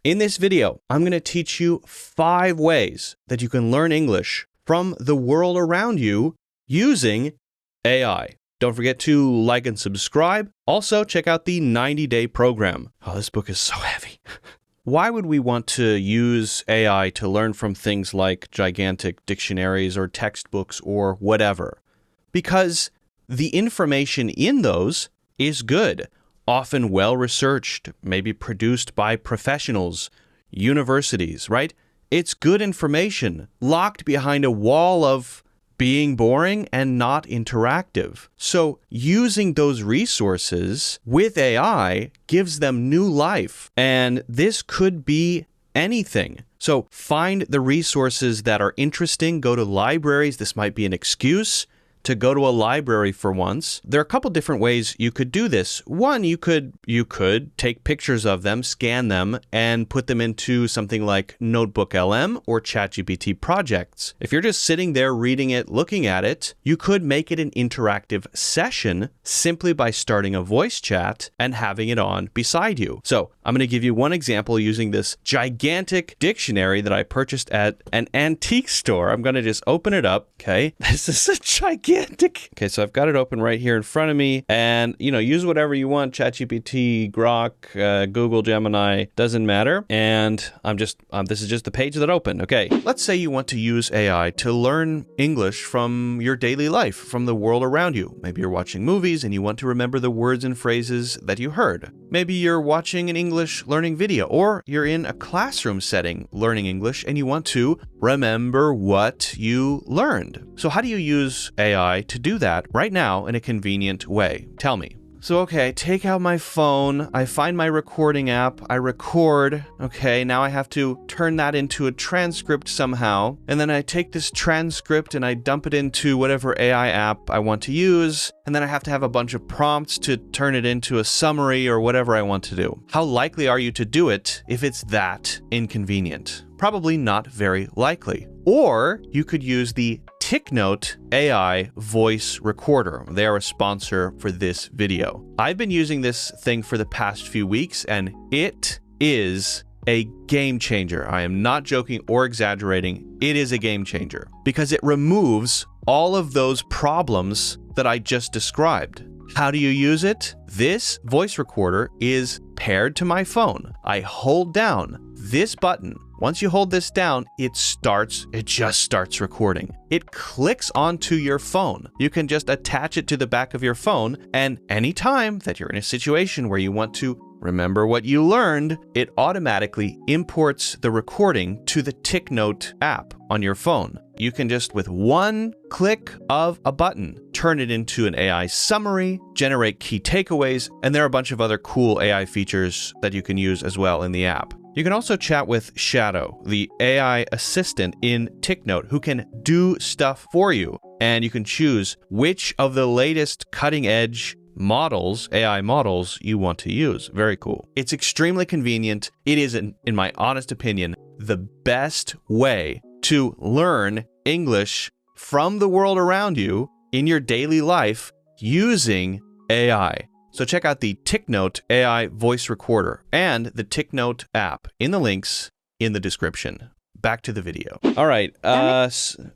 In this video, I'm going to teach you 5 ways that you can learn English from the world around you using AI. Don't forget to like and subscribe. Also, check out the 90-day program. Oh, this book is so heavy. Why would we want to use AI to learn from things like gigantic dictionaries or textbooks or whatever? Because the information in those is good, often well-researched, maybe produced by professionals, universities, right? It's good information locked behind a wall of being boring and not interactive. So using those resources with AI gives them new life. And this could be anything. So find the resources that are interesting. Go to libraries. This might be an excuse to go to a library for once. There are a couple different ways you could do this. One, you could take pictures of them, scan them, and put them into something like Notebook LM or ChatGPT projects. If you're just sitting there reading it, looking at it, you could make it an interactive session simply by starting a voice chat and having it on beside you. So I'm going to give you one example using this gigantic dictionary that I purchased at an antique store. I'm going to just open it up. Okay. This is a gigantic. Okay, so I've got it open right here in front of me, and use whatever you want, ChatGPT, Grok, Google, Gemini, doesn't matter. And this is just the page that opened. Okay, let's say you want to use AI to learn English from your daily life, from the world around you. Maybe you're watching movies and you want to remember the words and phrases that you heard. Maybe you're watching an English learning video, or you're in a classroom setting learning English and you want to remember what you learned. So how do you use AI to do that right now in a convenient way? Tell me. So, okay, I take out my phone, I find my recording app, I record. Okay, now I have to turn that into a transcript somehow. And then I take this transcript and I dump it into whatever AI app I want to use. And then I have to have a bunch of prompts to turn it into a summary or whatever I want to do. How likely are you to do it if it's that inconvenient? Probably not very likely. Or you could use the Ticnote AI voice recorder. They are a sponsor for this video. I've been using this thing for the past few weeks, and it is a game changer. I am not joking or exaggerating. It is a game changer because it removes all of those problems that I just described. How do you use it? This voice recorder is paired to my phone. I hold down this button. Once you hold this down, it just starts recording. It clicks onto your phone. You can just attach it to the back of your phone, and anytime that you're in a situation where you want to remember what you learned, it automatically imports the recording to the Ticnote app on your phone. You can just, with one click of a button, turn it into an AI summary, generate key takeaways, and there are a bunch of other cool AI features that you can use as well in the app. You can also chat with Shadow, the AI assistant in Ticnote, who can do stuff for you. And you can choose which of the latest cutting-edge models, AI models, you want to use. Very cool. It's extremely convenient. It is, in my honest opinion, the best way to learn English from the world around you in your daily life using AI. So check out the Ticnote AI voice recorder and the Ticnote app in the links in the description. Back to the video. All right.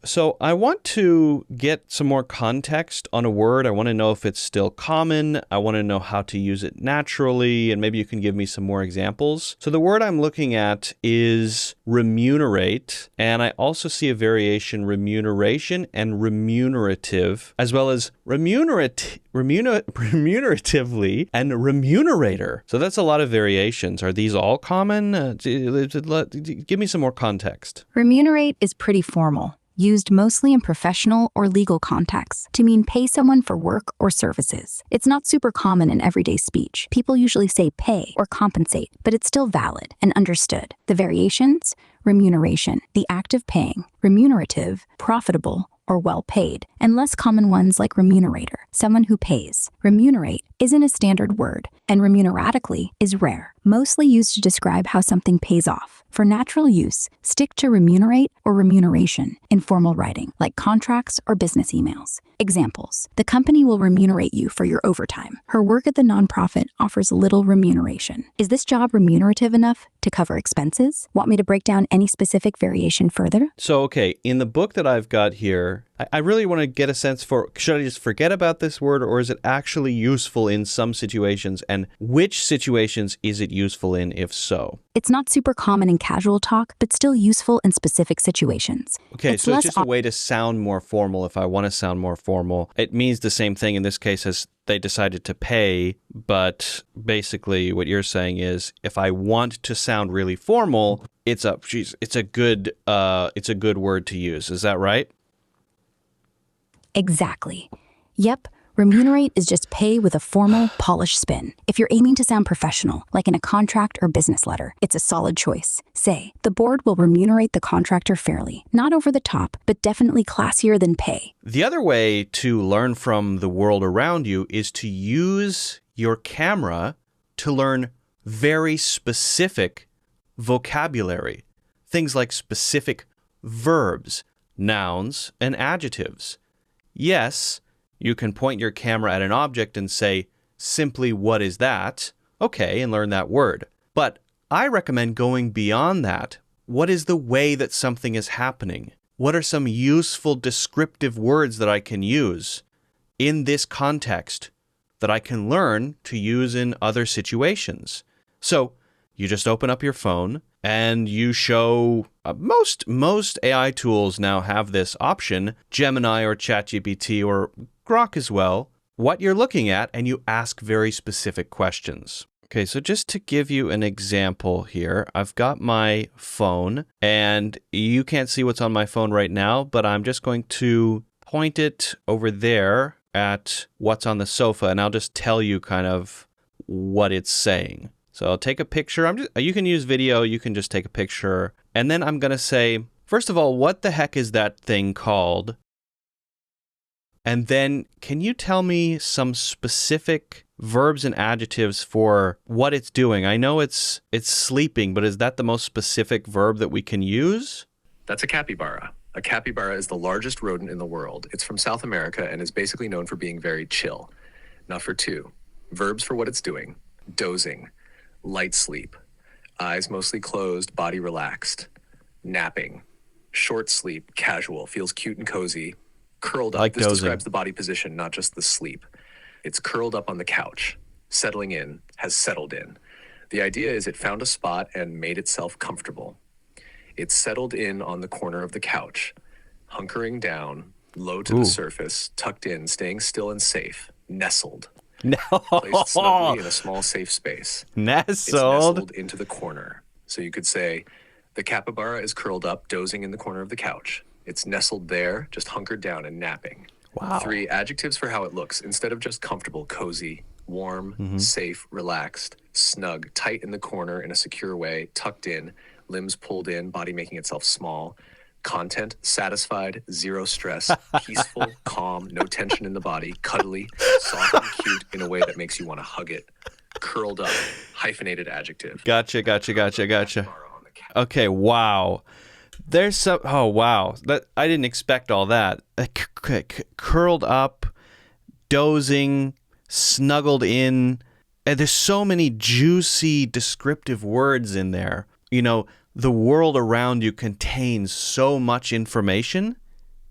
So I want to get some more context on a word. I want to know if it's still common. I want to know how to use it naturally, and maybe you can give me some more examples. So the word I'm looking at is remunerate, and I also see a variation remuneration and remunerative, as well as remuneratively and remunerator. So that's a lot of variations. Are these all common? Give me some more context. Remunerate is pretty formal, used mostly in professional or legal contexts to mean pay someone for work or services. It's not super common in everyday speech. People usually say pay or compensate, but it's still valid and understood. The variations: remuneration, the act of paying; remunerative, profitable or well paid; and less common ones like remunerator, someone who pays. Remunerate isn't a standard word, and remuneratically is rare, mostly used to describe how something pays off. For natural use, stick to remunerate or remuneration in formal writing, like contracts or business emails. Examples: the company will remunerate you for your overtime. Her work at the nonprofit offers little remuneration. Is this job remunerative enough to cover expenses? Want me to break down any specific variation further? So, okay, in the book that I've got here, I really want to get a sense for, should I just forget about this word, or is it actually useful in some situations? And which situations is it useful in, if so? It's not super common in casual talk, but still useful in specific situations. Okay, so it's just a way to sound more formal if I want to sound more formal. It means the same thing in this case as they decided to pay, but basically what you're saying is if I want to sound really formal, it's a good word to use. Is that right? Exactly. Yep. Remunerate is just pay with a formal, polished spin. If you're aiming to sound professional, like in a contract or business letter, it's a solid choice. Say, the board will remunerate the contractor fairly. Not over the top, but definitely classier than pay. The other way to learn from the world around you is to use your camera to learn very specific vocabulary. Things like specific verbs, nouns, and adjectives. Yes, you can point your camera at an object and say, simply, what is that? Okay, and learn that word. But I recommend going beyond that. What is the way that something is happening? What are some useful descriptive words that I can use in this context that I can learn to use in other situations? So you just open up your phone and you show, most AI tools now have this option, Gemini or ChatGPT or Grok as well, what you're looking at, and you ask very specific questions. Okay, so just to give you an example here, I've got my phone, and you can't see what's on my phone right now, but I'm just going to point it over there at what's on the sofa, and I'll just tell you kind of what it's saying. So I'll take a picture. You can use video, you can just take a picture, and then I'm going to say, first of all, what the heck is that thing called? And then, can you tell me some specific verbs and adjectives for what it's doing? I know it's sleeping, but is that the most specific verb that we can use? That's a capybara. A capybara is the largest rodent in the world. It's from South America and is basically known for being very chill. Now for two, verbs for what it's doing: dozing, light sleep, eyes mostly closed, body relaxed, napping, short sleep, casual, feels cute and cozy, curled up. Like this dozing. describes the body position, not just the sleep. It's curled up on the couch, settling in, has settled in. The idea is it found a spot and made itself comfortable. It's settled in on the corner of the couch, hunkering down, low to the surface, tucked in, staying still and safe, nestled. No. Placed snugly in a small, safe space. Nestled. It's nestled into the corner. So you could say, the capybara is curled up, dozing in the corner of the couch. It's nestled there, just hunkered down and napping. Wow. 3 adjectives for how it looks. Instead of just comfortable, cozy, warm, safe, relaxed, snug, tight in the corner in a secure way, tucked in, limbs pulled in, body making itself small. Content, satisfied, zero stress, peaceful, calm, no tension in the body, cuddly, soft and cute in a way that makes you want to hug it. Curled up, hyphenated adjective. Gotcha. Okay, wow. There's some, oh wow, that I didn't expect all that. Curled up, dozing, snuggled in. And there's so many juicy descriptive words in there. You know, the world around you contains so much information,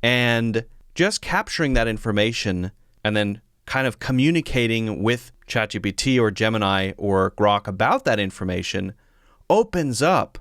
and just capturing that information and then kind of communicating with ChatGPT or Gemini or Grok about that information opens up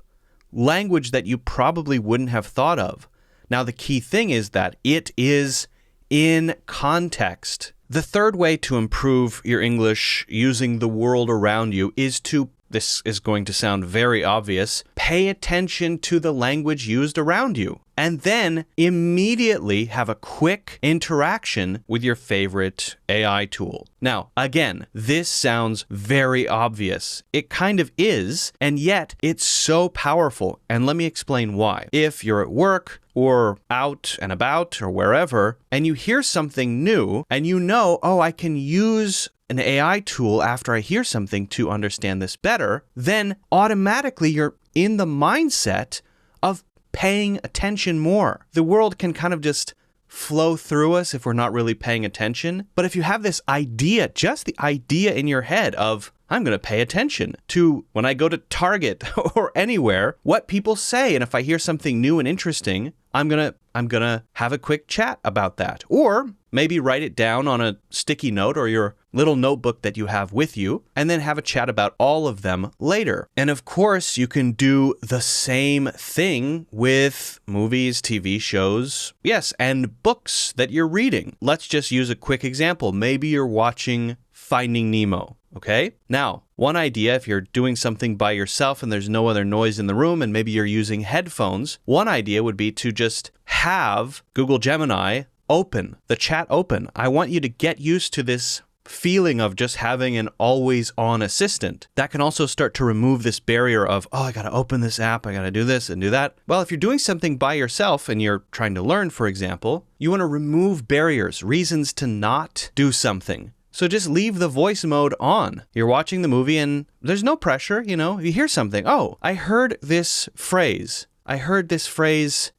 language that you probably wouldn't have thought of. Now, the key thing is that it is in context. The third way to improve your English using the world around you is to, this is going to sound very obvious, pay attention to the language used around you. and then immediately have a quick interaction with your favorite AI tool. Now, again, this sounds very obvious. It kind of is, and yet it's so powerful. And let me explain why. If you're at work or out and about or wherever, and you hear something new, and you know, oh, I can use an AI tool after I hear something to understand this better, then automatically you're in the mindset of paying attention more. The world can kind of just flow through us if we're not really paying attention. But if you have this idea, just the idea in your head of, I'm going to pay attention to when I go to Target or anywhere, what people say. And if I hear something new and interesting, I'm going to have a quick chat about that. Or maybe write it down on a sticky note or your little notebook that you have with you, and then have a chat about all of them later. And of course, you can do the same thing with movies, TV shows, yes, and books that you're reading. Let's just use a quick example. Maybe you're watching Finding Nemo. Okay? Now, one idea, if you're doing something by yourself and there's no other noise in the room and maybe you're using headphones, one idea would be to just have Google Gemini open, the chat open. I want you to get used to this feeling of just having an always-on assistant. That can also start to remove this barrier of, oh, I got to open this app, I got to do this and do that. Well, if you're doing something by yourself and you're trying to learn, for example, you want to remove barriers, reasons to not do something. So just leave the voice mode on. You're watching the movie and there's no pressure, you know. You hear something. Oh, I heard this phrase.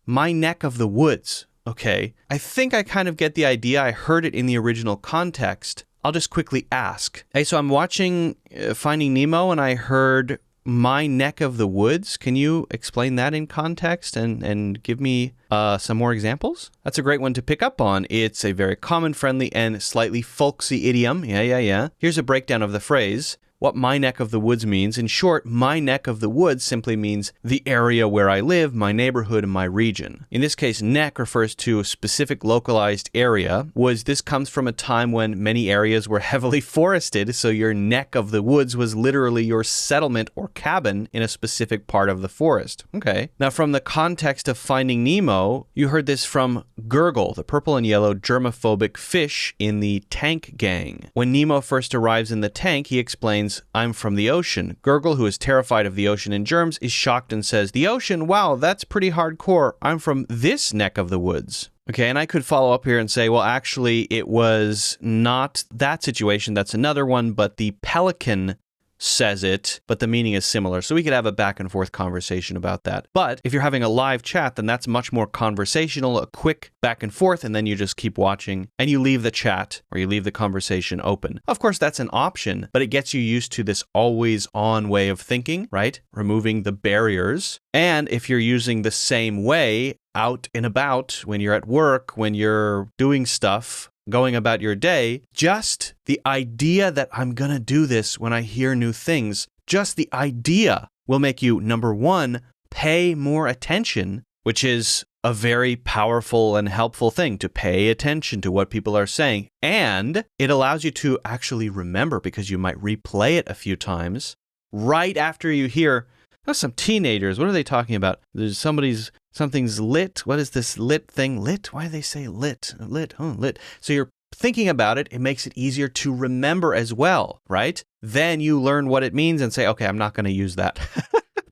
My neck of the woods. Okay. I think I kind of get the idea. I heard it in the original context. I'll just quickly ask. Hey, so I'm watching Finding Nemo and I heard my neck of the woods. Can you explain that in context and give me some more examples? That's a great one to pick up on. It's a very common, friendly, and slightly folksy idiom. Yeah. Here's a breakdown of the phrase. What my neck of the woods means. In short, my neck of the woods simply means the area where I live, my neighborhood, and my region. In this case, neck refers to a specific localized area. This comes from a time when many areas were heavily forested, so your neck of the woods was literally your settlement or cabin in a specific part of the forest. Okay. Now, from the context of Finding Nemo, you heard this from Gurgle, the purple and yellow germophobic fish in the tank gang. When Nemo first arrives in the tank, he explains, I'm from the ocean. Gurgle, who is terrified of the ocean and germs, is shocked and says, the ocean? Wow, that's pretty hardcore. I'm from this neck of the woods. Okay, and I could follow up here and say, well, actually, it was not that situation. That's another one, but the pelican says it, but the meaning is similar. So we could have a back and forth conversation about that. But if you're having a live chat, then that's much more conversational, a quick back and forth, and then you just keep watching and you leave the chat or you leave the conversation open. Of course, that's an option, but it gets you used to this always on way of thinking, right? Removing the barriers. And if you're using the same way out and about, when you're at work, when you're doing stuff, going about your day, just the idea that I'm going to do this when I hear new things, just the idea will make you, number one, pay more attention, which is a very powerful and helpful thing, to pay attention to what people are saying. And it allows you to actually remember, because you might replay it a few times right after you hear, oh, some teenagers, what are they talking about? There's something's lit. What is this lit thing? Lit? Why do they say lit? Lit. Oh, lit. So you're thinking about it. It makes it easier to remember as well, right? Then you learn what it means and say, okay, I'm not going to use that.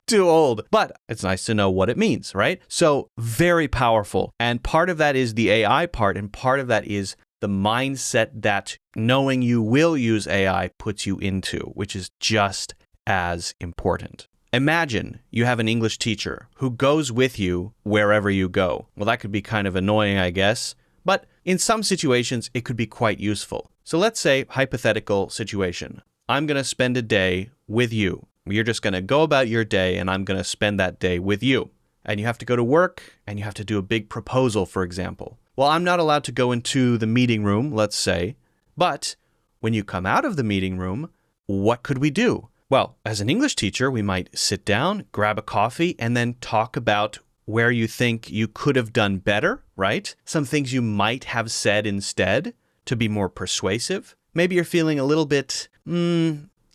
Too old. But it's nice to know what it means, right? So very powerful. And part of that is the AI part, and part of that is the mindset that knowing you will use AI puts you into, which is just as important. Imagine you have an English teacher who goes with you wherever you go. Well, that could be kind of annoying, I guess, but in some situations, it could be quite useful. So let's say, hypothetical situation. I'm going to spend a day with you. You're just going to go about your day, and I'm going to spend that day with you. And you have to go to work, and you have to do a big proposal, for example. Well, I'm not allowed to go into the meeting room, let's say, but when you come out of the meeting room, what could we do? Well, as an English teacher, we might sit down, grab a coffee, and then talk about where you think you could have done better, right? Some things you might have said instead to be more persuasive. Maybe you're feeling a little bit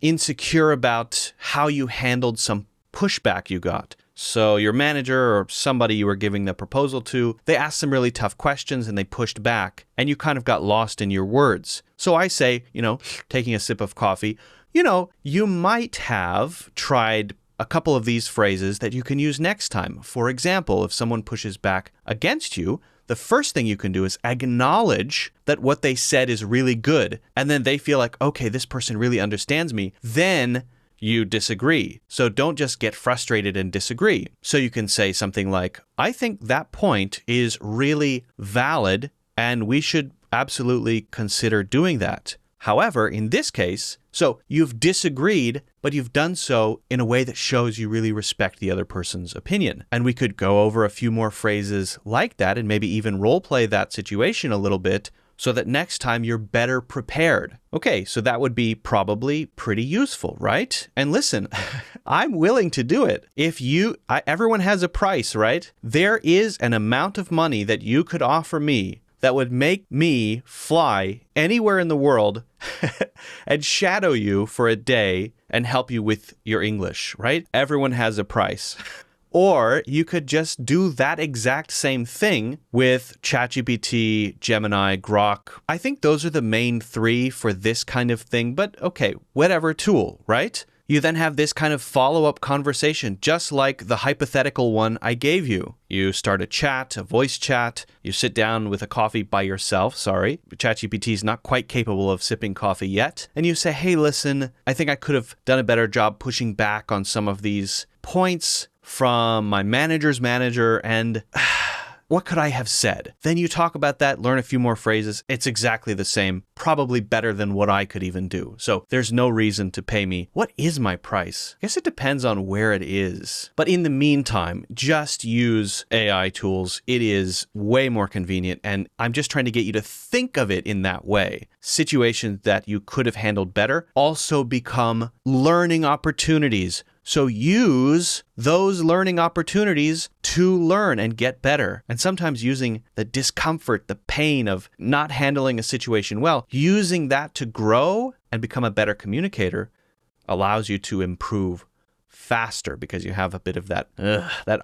insecure about how you handled some pushback you got. So your manager or somebody you were giving the proposal to, they asked some really tough questions and they pushed back and you kind of got lost in your words. So I say, taking a sip of coffee, you might have tried a couple of these phrases that you can use next time. For example, if someone pushes back against you, the first thing you can do is acknowledge that what they said is really good. And then they feel like, okay, this person really understands me. Then you disagree. So don't just get frustrated and disagree. So you can say something like, I think that point is really valid and we should absolutely consider doing that. However, in this case, so you've disagreed, but you've done so in a way that shows you really respect the other person's opinion. And we could go over a few more phrases like that and maybe even role play that situation a little bit so that next time you're better prepared. Okay, so that would be probably pretty useful, right? And listen, I'm willing to do it. Everyone has a price, right? There is an amount of money that you could offer me that would make me fly anywhere in the world and shadow you for a day and help you with your English, right? Everyone has a price. Or you could just do that exact same thing with ChatGPT, Gemini, Grok. I think those are the main three for this kind of thing, but okay, whatever tool, right? You then have this kind of follow-up conversation, just like the hypothetical one I gave you. You start a chat, a voice chat. You sit down with a coffee by yourself. Sorry, ChatGPT is not quite capable of sipping coffee yet. And you say, hey, listen, I think I could have done a better job pushing back on some of these points from my manager's manager, and what could I have said? Then you talk about that, learn a few more phrases. It's exactly the same, probably better than what I could even do. So there's no reason to pay me. What is my price? I guess it depends on where it is. But in the meantime, just use AI tools. It is way more convenient. And I'm just trying to get you to think of it in that way. Situations that you could have handled better also become learning opportunities. So use those learning opportunities to learn and get better. And sometimes using the discomfort, the pain of not handling a situation well, using that to grow and become a better communicator allows you to improve faster because you have a bit of that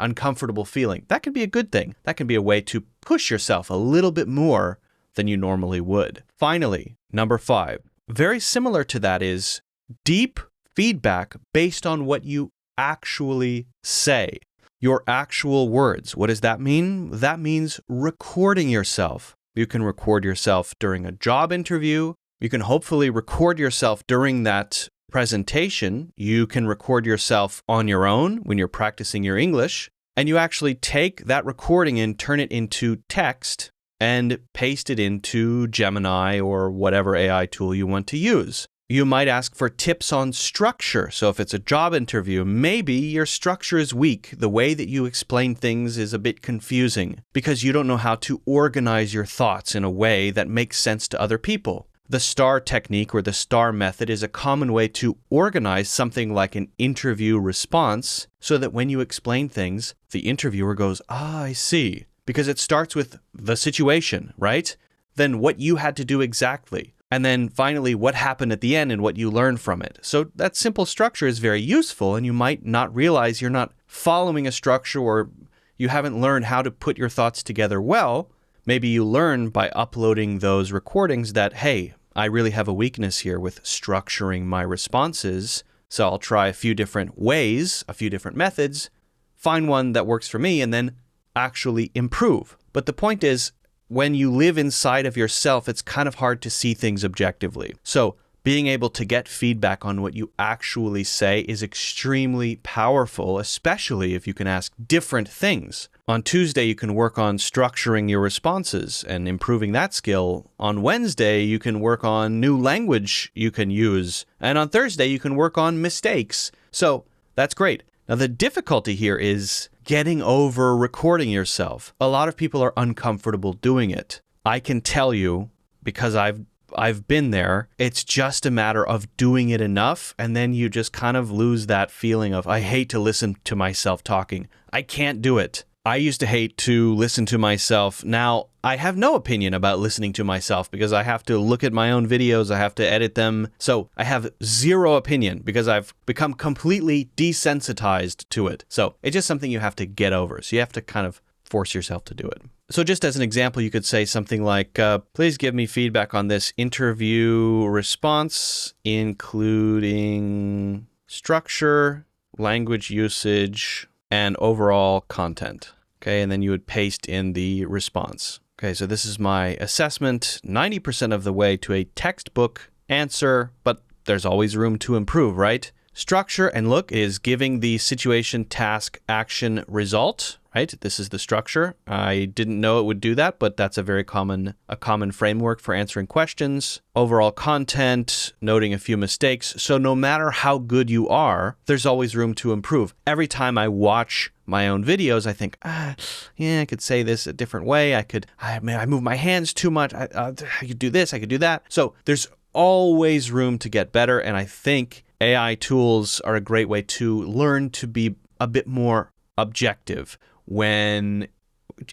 uncomfortable feeling. That can be a good thing. That can be a way to push yourself a little bit more than you normally would. Finally, number 5, very similar to that is deep feedback based on what you actually say, your actual words. What does that mean? That means recording yourself. You can record yourself during a job interview. You can hopefully record yourself during that presentation. You can record yourself on your own when you're practicing your English. And you actually take that recording and turn it into text and paste it into Gemini or whatever AI tool you want to use. You might ask for tips on structure. So if it's a job interview, maybe your structure is weak. The way that you explain things is a bit confusing because you don't know how to organize your thoughts in a way that makes sense to other people. The STAR technique or the STAR method is a common way to organize something like an interview response so that when you explain things, the interviewer goes, I see. Because it starts with the situation, right? Then what you had to do exactly. And then finally, what happened at the end and what you learned from it. So that simple structure is very useful, and you might not realize you're not following a structure or you haven't learned how to put your thoughts together well. Maybe you learn by uploading those recordings that, hey, I really have a weakness here with structuring my responses. So I'll try a few different ways, a few different methods, find one that works for me, and then actually improve. But the point is, when you live inside of yourself, it's kind of hard to see things objectively. So being able to get feedback on what you actually say is extremely powerful, especially if you can ask different things. On Tuesday, you can work on structuring your responses and improving that skill. On Wednesday, you can work on new language you can use. And on Thursday, you can work on mistakes. So that's great. Now, the difficulty here is getting over recording yourself. A lot of people are uncomfortable doing it. I can tell you, because I've been there, it's just a matter of doing it enough, and then you just kind of lose that feeling of, I hate to listen to myself talking. I can't do it. I used to hate to listen to myself. Now, I have no opinion about listening to myself because I have to look at my own videos. I have to edit them. So I have zero opinion because I've become completely desensitized to it. So it's just something you have to get over. So you have to kind of force yourself to do it. So just as an example, you could say something like, please give me feedback on this interview response, including structure, language usage, and overall content. Okay, and then you would paste in the response. Okay, so this is my assessment, 90% of the way to a textbook answer, but there's always room to improve, right? Structure and look is giving the situation, task, action, result, right? This is the structure. I didn't know it would do that, but that's a common framework for answering questions. Overall content, noting a few mistakes. So no matter how good you are, there's always room to improve. Every time I watch my own videos, I think, I could say this a different way. I move my hands too much. I could do this, I could do that. So there's always room to get better. And I think AI tools are a great way to learn to be a bit more objective when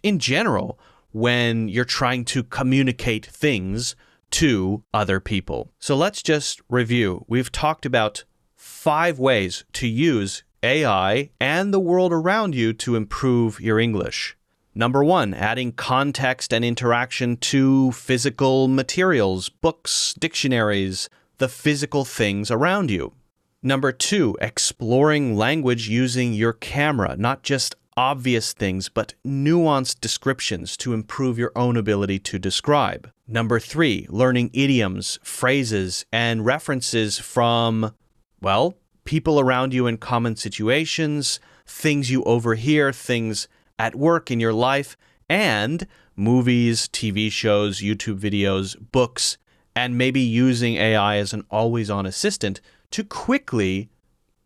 you're trying to communicate things to other people. So let's just review. We've talked about 5 ways to use AI and the world around you to improve your English. Number 1, adding context and interaction to physical materials, books, dictionaries, the physical things around you. Number 2, exploring language using your camera, not just obvious things, but nuanced descriptions to improve your own ability to describe. Number 3, learning idioms, phrases, and references from, people around you in common situations, things you overhear, things at work in your life, and movies, TV shows, YouTube videos, books, and maybe using AI as an always-on assistant to quickly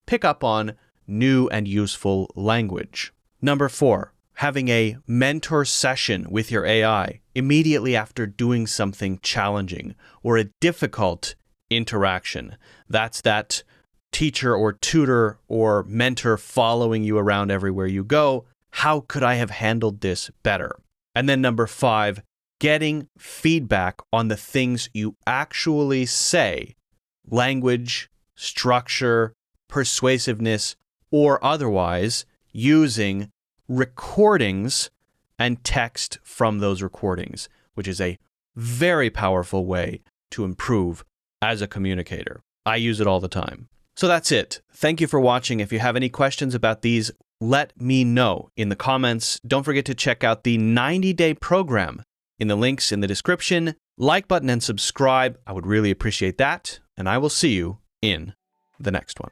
pick up on new and useful language. Number 4, having a mentor session with your AI immediately after doing something challenging or a difficult interaction. That's that teacher or tutor or mentor following you around everywhere you go. How could I have handled this better? And then number 5, getting feedback on the things you actually say, language, structure, persuasiveness, or otherwise, using recordings and text from those recordings, which is a very powerful way to improve as a communicator. I use it all the time. So that's it. Thank you for watching. If you have any questions about these, let me know in the comments. Don't forget to check out the 90-day program in the links in the description. Like button and subscribe. I would really appreciate that. And I will see you in the next one.